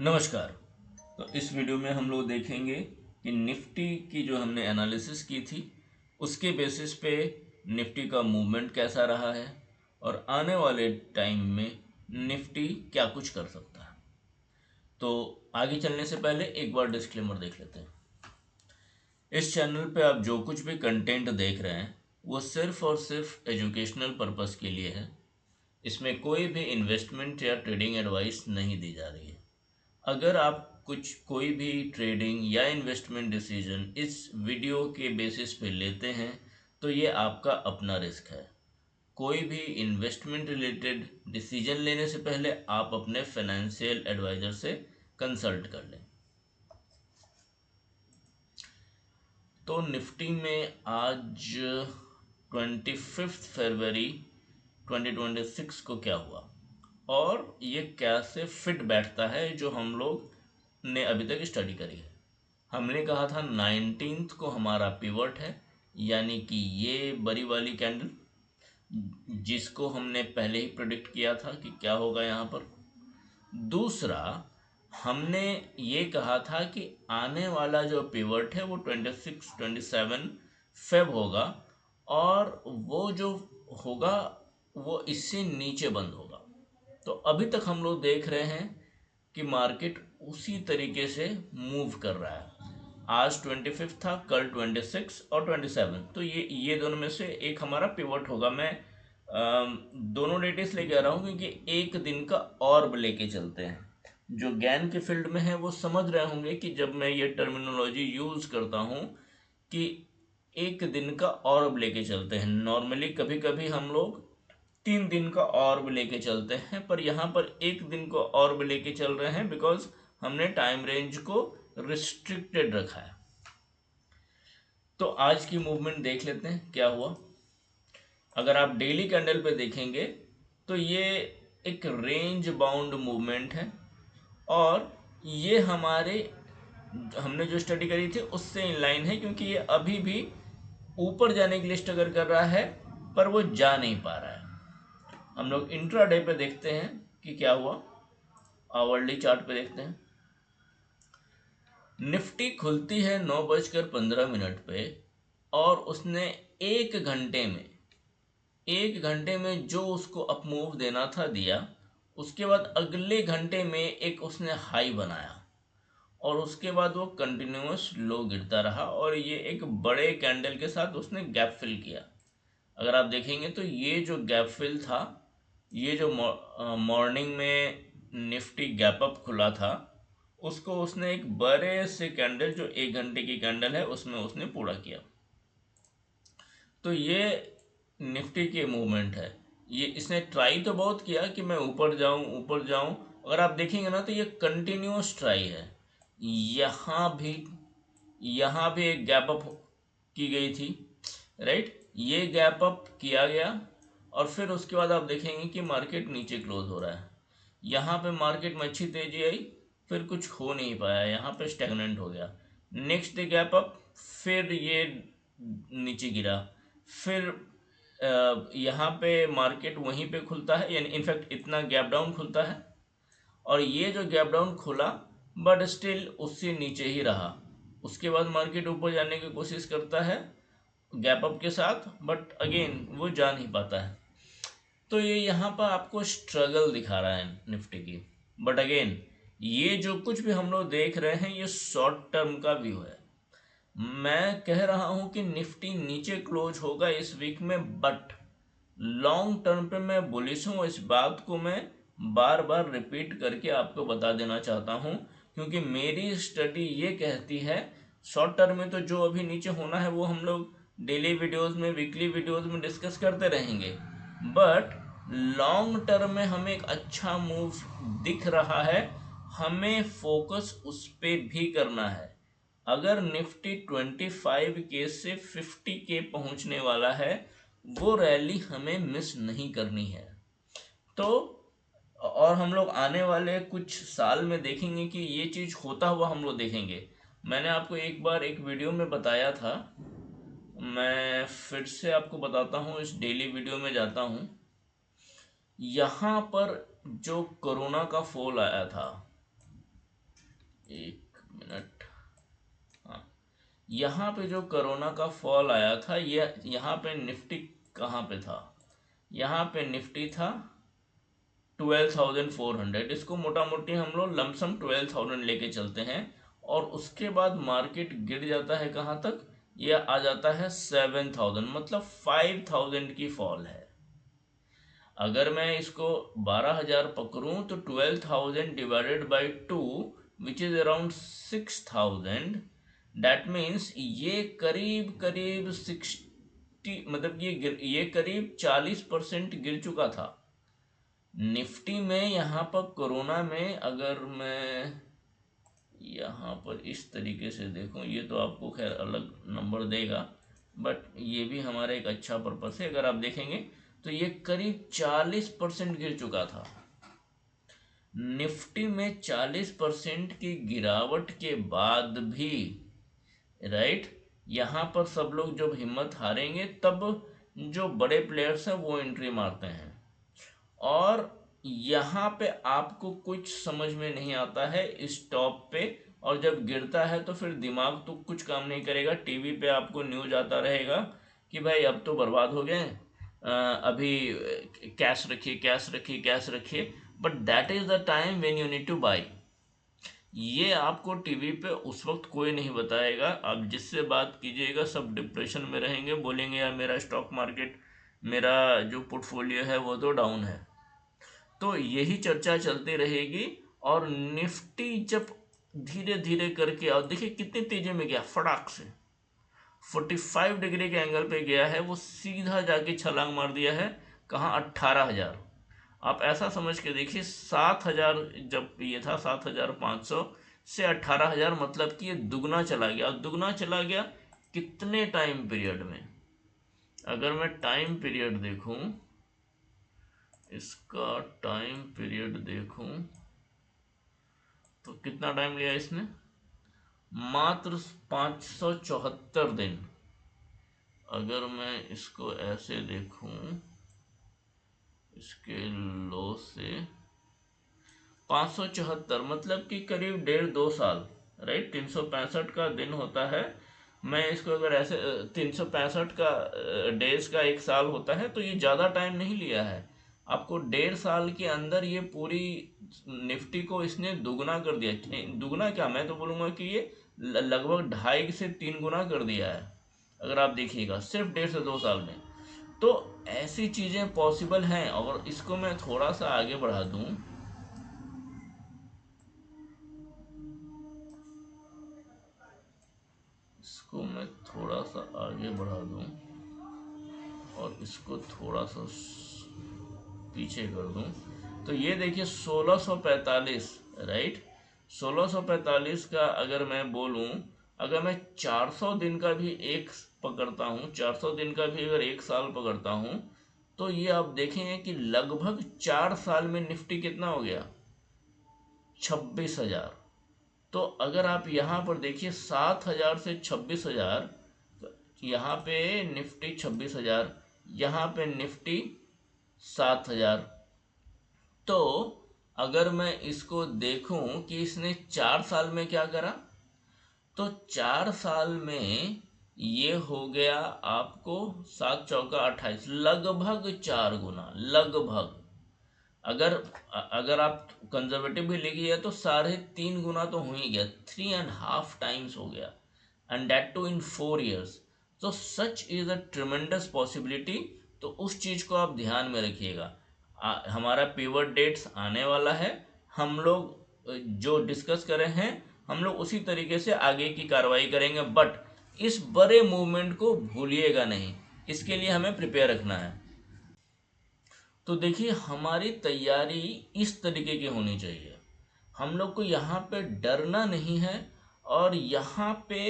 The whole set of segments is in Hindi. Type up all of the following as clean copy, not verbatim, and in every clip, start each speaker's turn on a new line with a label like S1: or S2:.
S1: नमस्कार। तो इस वीडियो में हम लोग देखेंगे कि निफ्टी की जो हमने एनालिसिस की थी उसके बेसिस पे निफ्टी का मूवमेंट कैसा रहा है और आने वाले टाइम में निफ्टी क्या कुछ कर सकता है। तो आगे चलने से पहले एक बार डिस्क्लेमर देख लेते हैं। इस चैनल पे आप जो कुछ भी कंटेंट देख रहे हैं वो सिर्फ और सिर्फ एजुकेशनल पर्पस के लिए है। इसमें कोई भी इन्वेस्टमेंट या ट्रेडिंग एडवाइस नहीं दी जा रही है। अगर आप कोई भी ट्रेडिंग या इन्वेस्टमेंट डिसीजन इस वीडियो के बेसिस पे लेते हैं तो ये आपका अपना रिस्क है। कोई भी इन्वेस्टमेंट रिलेटेड डिसीजन लेने से पहले आप अपने फाइनेंशियल एडवाइज़र से कंसल्ट कर लें। तो निफ्टी में आज 25 फरवरी 2026 को क्या हुआ और ये कैसे फिट बैठता है जो हम लोग ने अभी तक स्टडी करी है। हमने कहा था 19th को हमारा पिवट है, यानी कि ये बड़ी वाली कैंडल जिसको हमने पहले ही प्रेडिक्ट किया था कि क्या होगा यहाँ पर। दूसरा, हमने ये कहा था कि आने वाला जो पिवट है वो 26-27 फेब होगा और वो जो होगा वो इससे नीचे बंद होगा। तो अभी तक हम लोग देख रहे हैं कि मार्केट उसी तरीके से मूव कर रहा है। आज 25 था, कल 26 और 27, तो ये दोनों में से एक हमारा पिवट होगा। मैं दोनों डेट इसलिए कह रहा हूँ क्योंकि एक दिन का ऑर्ब लेके चलते हैं। जो ज्ञान के फील्ड में है वो समझ रहे होंगे कि जब मैं ये टर्मिनोलॉजी यूज़ करता हूँ कि एक दिन का ऑर्ब लेके चलते हैं। नॉर्मली कभी कभी हम लोग 3 दिन का ऑर्ब लेके चलते हैं, पर यहाँ पर एक दिन को ऑर्ब लेके चल रहे हैं बिकॉज हमने टाइम रेंज को रिस्ट्रिक्टेड रखा है। तो आज की मूवमेंट देख लेते हैं क्या हुआ। अगर आप डेली कैंडल पे देखेंगे तो ये एक रेंज बाउंड मूवमेंट है और ये हमने जो स्टडी करी थी उससे इनलाइन है, क्योंकि ये अभी भी ऊपर जाने के लिए स्ट्रगल कर रहा है पर वो जा नहीं पा रहा है। हम लोग इंट्राडे पे देखते हैं कि क्या हुआ। आवरली चार्ट पे देखते हैं। निफ्टी खुलती है 9:15 पे और उसने एक घंटे में जो उसको अप मूव देना था दिया। उसके बाद अगले घंटे में एक उसने हाई बनाया और उसके बाद वो कंटिन्यूस लो गिरता रहा और ये एक बड़े कैंडल के साथ उसने गैप फिल किया। अगर आप देखेंगे तो ये जो गैप फिल था, ये जो मॉर्निंग में निफ्टी गैप अप खुला था उसको उसने एक बड़े से कैंडल जो 1 घंटे की कैंडल है उसमें उसने पूरा किया। तो ये निफ्टी के मूवमेंट है। ये इसने ट्राई तो बहुत किया कि मैं ऊपर जाऊं ऊपर जाऊं। अगर आप देखेंगे ना तो ये कंटिन्यूस ट्राई है। यहाँ भी यहाँ भी एक गैप अप की गई थी, राइट। ये गैप अप किया गया और फिर उसके बाद आप देखेंगे कि मार्केट नीचे क्लोज हो रहा है। यहाँ पे मार्केट में अच्छी तेजी आई, फिर कुछ हो नहीं पाया, यहाँ पे स्टेगनेंट हो गया। नेक्स्ट डे गैप अप, फिर ये नीचे गिरा, फिर यहाँ पे मार्केट वहीं पे खुलता है, यानी इनफैक्ट इतना गैप डाउन खुलता है और ये जो गैप डाउन खुला बट स्टिल उससे नीचे ही रहा। उसके बाद मार्केट ऊपर जाने की कोशिश करता है गैप अप के साथ, बट अगेन वो जा नहीं पाता है। तो ये यहाँ पर आपको स्ट्रगल दिखा रहा है निफ्टी की। बट अगेन ये जो कुछ भी हम लोग देख रहे हैं ये शॉर्ट टर्म का व्यू है। मैं कह रहा हूँ कि निफ्टी नीचे क्लोज होगा इस वीक में, बट लॉन्ग टर्म पे मैं बुलिश हूँ। इस बात को मैं बार बार रिपीट करके आपको बता देना चाहता हूँ, क्योंकि मेरी स्टडी ये कहती है शॉर्ट टर्म में तो जो अभी नीचे होना है वो हम लोग डेली वीडियोस में, वीकली वीडियोस में डिस्कस करते रहेंगे, बट लॉन्ग टर्म में हमें एक अच्छा मूव दिख रहा है। हमें फोकस उस पर भी करना है। अगर निफ्टी 25 के से 50 के पहुंचने वाला है, वो रैली हमें मिस नहीं करनी है। तो और हम लोग आने वाले कुछ साल में देखेंगे कि ये चीज़ होता हुआ हम लोग देखेंगे। मैंने आपको एक बार एक वीडियो में बताया था, मैं फिर से आपको बताता हूँ, इस डेली वीडियो में जाता हूँ। यहाँ पर जो कोरोना का फॉल आया था, एक मिनट। हाँ, यहाँ पे जो कोरोना का फॉल आया था, ये यहाँ पे निफ्टी कहाँ पे था, यहाँ पे निफ्टी था 12,400। इसको मोटा मोटी हम लोग लमसम 12,000 लेके चलते हैं। और उसके बाद मार्केट गिर जाता है कहाँ तक, यह आ जाता है 7,000, मतलब 5,000 की फॉल है। अगर मैं इसको 12,000 पकड़ूं तो 12,000 divided by 2 which is around 6,000। That means ये करीब करीब 60, मतलब ये करीब 40% गिर चुका था। निफ्टी में यहाँ पर कोरोना में अगर मैं यहाँ पर इस तरीके से देखूँ, ये तो आपको खैर अलग नंबर देगा, बट ये भी हमारा एक अच्छा पर्पस है। अगर आप देखेंगे तो ये करीब 40% गिर चुका था। निफ्टी में 40% की गिरावट के बाद भी, राइट, यहाँ पर सब लोग जब हिम्मत हारेंगे तब जो बड़े प्लेयर्स हैं वो एंट्री मारते हैं। और यहाँ पे आपको कुछ समझ में नहीं आता है इस टॉप पे, और जब गिरता है तो फिर दिमाग तो कुछ काम नहीं करेगा। टीवी पे आपको न्यूज आता रहेगा कि भाई अब तो बर्बाद हो गए, अभी कैश रखिए, कैश रखिए, कैश रखिए। But that is the time when you need two by. ये आपको टीवी पे उस वक्त कोई नहीं बताएगा। आप जिससे बात कीजिएगा सब डिप्रेशन में रहेंगे, बोलेंगे यार मेरा स्टॉक मार्केट, मेरा जो पोर्टफोलियो है वो तो डाउन है। तो यही चर्चा चलती रहेगी। और निफ्टी जब धीरे धीरे करके, और देखिए कितनी तेजी में गया, फटाक से 45 डिग्री के एंगल पे गया है, वो सीधा जाके छलांग मार दिया है कहाँ, 18,000। आप ऐसा समझ के देखिए 7,000 जब ये था, 7,500 से 18,000, मतलब कि ये दुगना चला गया। और दुगना चला गया कितने टाइम पीरियड में, अगर मैं टाइम पीरियड देखूं, इसका टाइम पीरियड देखूं तो कितना टाइम लिया इसने, मात्र 574 दिन। अगर मैं इसको ऐसे देखूं, इसके लो से 574, मतलब कि करीब 1.5-2 साल, राइट। 365 का दिन होता है। मैं इसको अगर ऐसे 365 का डेज का एक साल होता है, तो ये ज़्यादा टाइम नहीं लिया है। आपको 1.5 साल के अंदर ये पूरी निफ्टी को इसने दुगना कर दिया। दुगना क्या, मैं तो बोलूँगा कि ये लगभग 2.5 से 3 गुना कर दिया है, अगर आप देखिएगा सिर्फ 1.5 से 2 साल में। तो ऐसी चीज़ें पॉसिबल हैं। और इसको मैं थोड़ा सा आगे बढ़ा दूँ, इसको मैं थोड़ा सा आगे बढ़ा दूं और इसको थोड़ा सा पीछे कर दूं, तो ये देखिए 1645, राइट। 1645 का अगर मैं बोलूं, अगर मैं 400 दिन का भी एक पकड़ता हूं, 400 दिन का भी अगर एक साल पकड़ता हूं, तो ये आप देखेंगे कि लगभग 4 साल में निफ्टी कितना हो गया, 26,000। तो अगर आप यहाँ पर देखिए 7,000 से 26,000, यहाँ पे निफ्टी 26,000, यहाँ पे निफ्टी 7,000। तो अगर मैं इसको देखूं कि इसने 4 साल में क्या करा, तो 4 साल में ये हो गया आपको 7 चौका 28, लगभग 4 गुना, लगभग। अगर अगर आप कंजर्वेटिव भी लेके तो 3.5 गुना तो हो ही गया, 3.5 टाइम्स हो गया, and that too in 4 years। तो such is a tremendous possibility. तो उस चीज़ को आप ध्यान में रखिएगा। हमारा पिवट डेट्स आने वाला है। हम लोग जो डिस्कस कर रहे हैं, हम लोग उसी तरीके से आगे की कार्रवाई करेंगे। बट इस बड़े मूवमेंट को भूलिएगा नहीं, इसके लिए हमें प्रिपेयर रखना है। तो देखिए हमारी तैयारी इस तरीके की होनी चाहिए। हम लोग को यहाँ पे डरना नहीं है, और यहाँ पे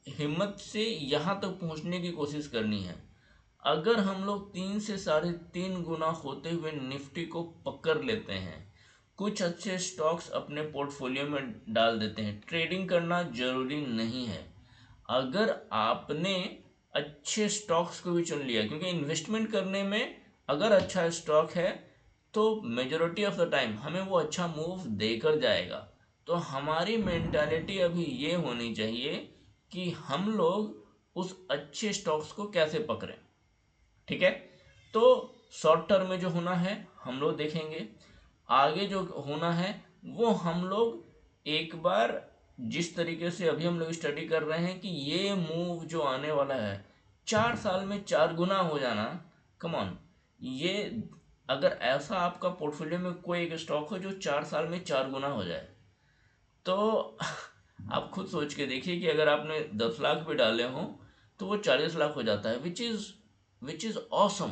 S1: हिम्मत से यहाँ तक पहुँचने की कोशिश करनी है। अगर हम लोग 3 से 3.5 गुना होते हुए निफ्टी को पकड़ लेते हैं, कुछ अच्छे स्टॉक्स अपने पोर्टफोलियो में डाल देते हैं, ट्रेडिंग करना जरूरी नहीं है। अगर आपने अच्छे स्टॉक्स को भी चुन लिया, क्योंकि इन्वेस्टमेंट करने में अगर अच्छा स्टॉक है तो मेजोरिटी ऑफ द टाइम हमें वो अच्छा मूव देकर जाएगा। तो तो हमारी मेंटालिटी अभी ये होनी चाहिए कि हम लोग उस अच्छे स्टॉक्स को कैसे पकड़ें। ठीक है, तो शॉर्ट टर्म में जो होना है हम लोग देखेंगे, आगे जो होना है वो हम लोग एक बार, जिस तरीके से अभी हम लोग स्टडी कर रहे हैं कि ये मूव जो आने वाला है 4 साल में 4 गुना हो जाना, कम ऑन, ये अगर ऐसा आपका पोर्टफोलियो में कोई एक स्टॉक हो जो 4 साल में 4 गुना हो जाए, तो आप खुद सोच के देखिए कि अगर आपने 10 लाख भी डाले हों तो वो 40 लाख हो जाता है, विच इज़ ऑसम।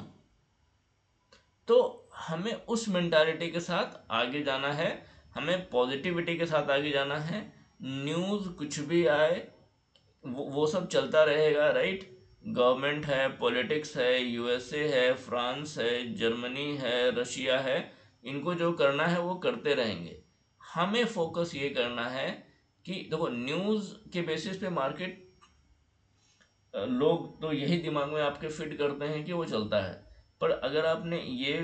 S1: तो हमें उस मेंटालिटी के साथ आगे जाना है, हमें पॉजिटिविटी के साथ आगे जाना है। न्यूज़ कुछ भी आए वो सब चलता रहेगा, राइट। गवर्नमेंट है, पॉलिटिक्स है, यूएसए है, फ्रांस है, जर्मनी है, रशिया है, इनको जो करना है वो करते रहेंगे। हमें फोकस ये करना है कि देखो, न्यूज़ के बेसिस पे मार्केट, लोग तो यही दिमाग में आपके फिट करते हैं कि वो चलता है। पर अगर आपने ये,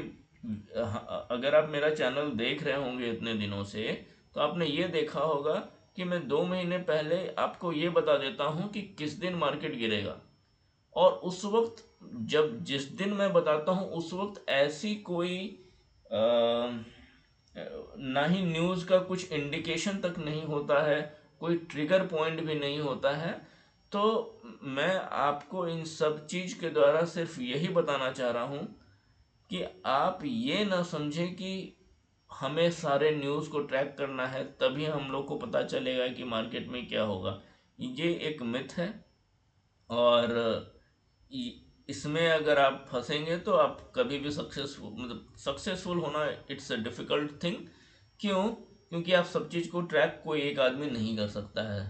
S1: अगर आप मेरा चैनल देख रहे होंगे इतने दिनों से, तो आपने ये देखा होगा कि मैं 2 महीने पहले आपको ये बता देता हूँ कि किस दिन मार्केट गिरेगा। और उस वक्त, जब जिस दिन मैं बताता हूँ उस वक्त ऐसी कोई ना ही न्यूज़ का कुछ इंडिकेशन तक नहीं होता है, कोई ट्रिगर पॉइंट भी नहीं होता है। तो मैं आपको इन सब चीज़ के द्वारा सिर्फ यही बताना चाह रहा हूँ कि आप ये ना समझें कि हमें सारे न्यूज़ को ट्रैक करना है तभी हम लोग को पता चलेगा कि मार्केट में क्या होगा। ये एक मिथ है, और इसमें अगर आप फंसेंगे तो आप कभी भी सक्सेसफुल, मतलब सक्सेसफुल होना इट्स अ डिफ़िकल्ट थिंग। क्यों? क्योंकि आप सब चीज़ को ट्रैक कोई एक आदमी नहीं कर सकता है।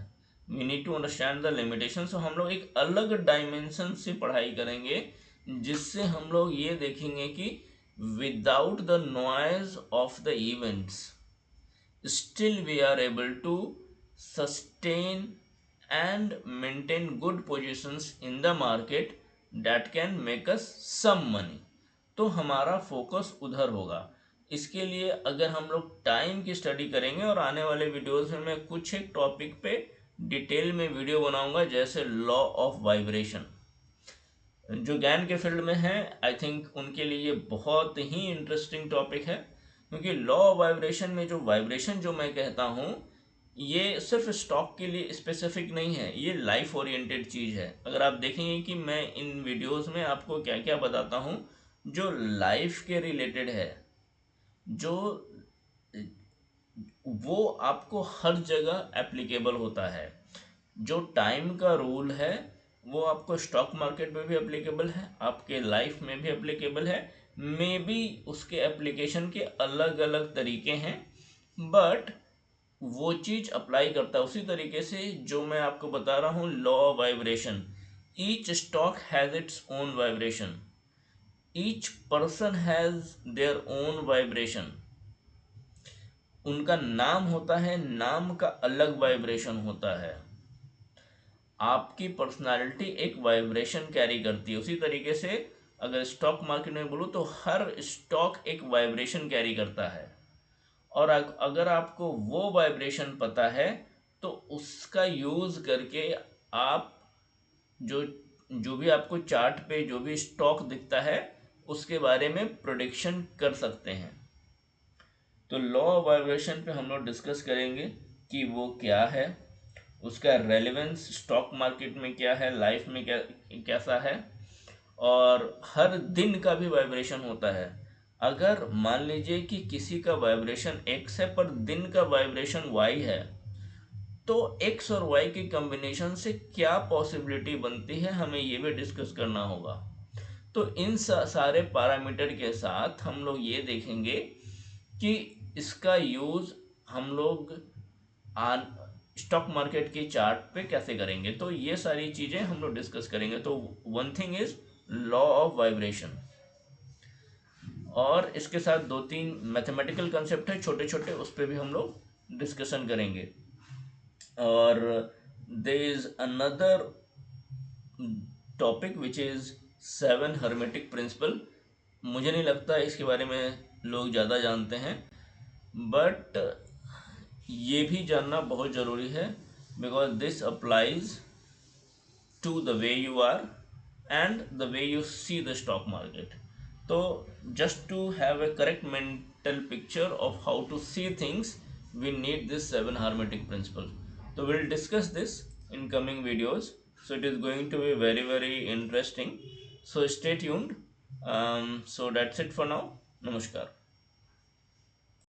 S1: We need to understand the limitation. So हम लोग एक अलग डायमेंशन से पढ़ाई करेंगे, जिससे हम लोग ये देखेंगे कि without the noise of the events still we are able to sustain and maintain good positions in the market that can make us some money। तो हमारा फोकस उधर होगा। इसके लिए अगर हम लोग टाइम की स्टडी करेंगे, और आने वाले वीडियोस में मैं कुछ एक टॉपिक पे डिटेल में वीडियो बनाऊंगा, जैसे लॉ ऑफ वाइब्रेशन, जो ज्ञान के फील्ड में है, आई थिंक उनके लिए बहुत ही इंटरेस्टिंग टॉपिक है। क्योंकि लॉ ऑफ वाइब्रेशन में जो वाइब्रेशन जो मैं कहता हूँ, ये सिर्फ स्टॉक के लिए स्पेसिफिक नहीं है, ये लाइफ ओरिएंटेड चीज़ है। अगर आप देखेंगे कि मैं इन वीडियोस में आपको क्या क्या बताता हूँ जो लाइफ के रिलेटेड है, जो वो आपको हर जगह एप्लीकेबल होता है। जो टाइम का रूल है वो आपको स्टॉक मार्केट में भी एप्लीकेबल है, आपके लाइफ में भी एप्लीकेबल है। मे बी उसके एप्लीकेशन के अलग अलग तरीके हैं, बट वो चीज़ अप्लाई करता है उसी तरीके से जो मैं आपको बता रहा हूँ, law of vibration. Each stock has its own vibration, each person has their own vibration. उनका नाम होता है, नाम का अलग वाइब्रेशन होता है। आपकी पर्सनालिटी एक वाइब्रेशन कैरी करती है। उसी तरीके से अगर स्टॉक मार्केट में बोलूँ तो हर स्टॉक एक वाइब्रेशन कैरी करता है। और अगर आपको वो वाइब्रेशन पता है तो उसका यूज़ करके आप जो जो भी आपको चार्ट पे जो भी स्टॉक दिखता है उसके बारे में प्रोडिक्शन कर सकते हैं। तो लॉ ऑफ वाइब्रेशन पे हम लोग डिस्कस करेंगे कि वो क्या है, उसका रेलेवेंस स्टॉक मार्केट में क्या है, लाइफ में क्या कैसा है। और हर दिन का भी वाइब्रेशन होता है। अगर मान लीजिए कि किसी का वाइब्रेशन एक्स है पर दिन का वाइब्रेशन वाई है, तो एक्स और वाई के कॉम्बिनेशन से क्या पॉसिबिलिटी बनती है, हमें ये भी डिस्कस करना होगा। तो इन सारे पैरामीटर के साथ हम लोग ये देखेंगे कि इसका यूज़ हम लोग स्टॉक मार्केट के चार्ट पे कैसे करेंगे। तो ये सारी चीज़ें हम लोग डिस्कस करेंगे। तो one thing is law of vibration, और इसके साथ 2-3 मैथमेटिकल कंसेप्ट है छोटे छोटे, उस पर भी हम लोग डिस्कशन करेंगे। और there is another topic which is 7 hermetic principle. मुझे नहीं लगता इसके बारे में लोग ज़्यादा जानते हैं, बट ये भी जानना बहुत ज़रूरी है, because this applies to the way you are and the way you see the stock market. So just to have a correct mental picture of how to see things, we need this 7 hermetic principles. So we'll discuss this in coming videos. So it is going to be very interesting. So stay tuned. So that's it for now. Namaskar.